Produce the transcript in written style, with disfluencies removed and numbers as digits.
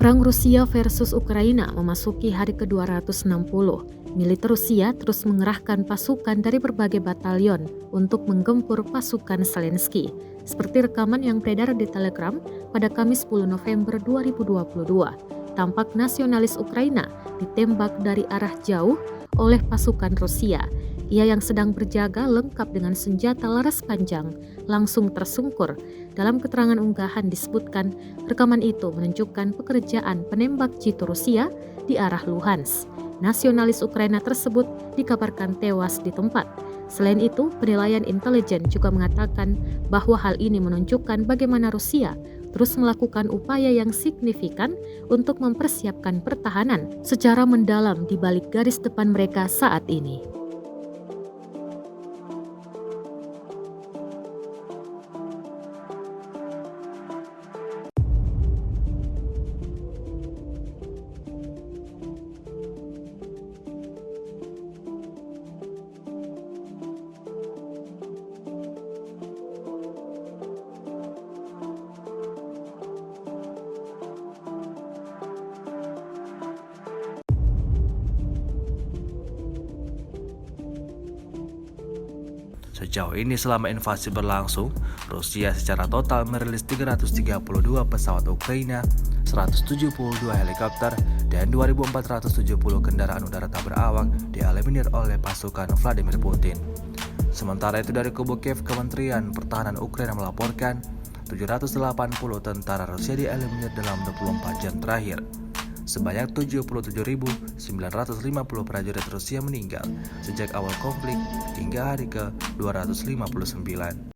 Perang Rusia versus Ukraina memasuki hari ke-260. Militer Rusia terus mengerahkan pasukan dari berbagai batalion untuk menggempur pasukan Zelensky, seperti rekaman yang beredar di Telegram pada Kamis 10 November 2022. Tampak nasionalis Ukraina ditembak dari arah jauh oleh pasukan Rusia. Ia yang sedang berjaga lengkap dengan senjata laras panjang langsung tersungkur. Dalam keterangan unggahan disebutkan, rekaman itu menunjukkan pekerjaan penembak jitu Rusia di arah Luhansk. Nasionalis Ukraina tersebut dikabarkan tewas di tempat. Selain itu, penilaian intelijen juga mengatakan bahwa hal ini menunjukkan bagaimana Rusia terus melakukan upaya yang signifikan untuk mempersiapkan pertahanan secara mendalam di balik garis depan mereka saat ini. Sejauh ini selama invasi berlangsung, Rusia secara total merilis 332 pesawat Ukraina, 172 helikopter, dan 2.470 kendaraan udara tak berawak dieliminir oleh pasukan Vladimir Putin. Sementara itu dari kubu Kiev, Kementerian Pertahanan Ukraina melaporkan 780 tentara Rusia dieliminir dalam 24 jam terakhir. Sebanyak 77.950 prajurit Rusia meninggal sejak awal konflik hingga hari ke-259.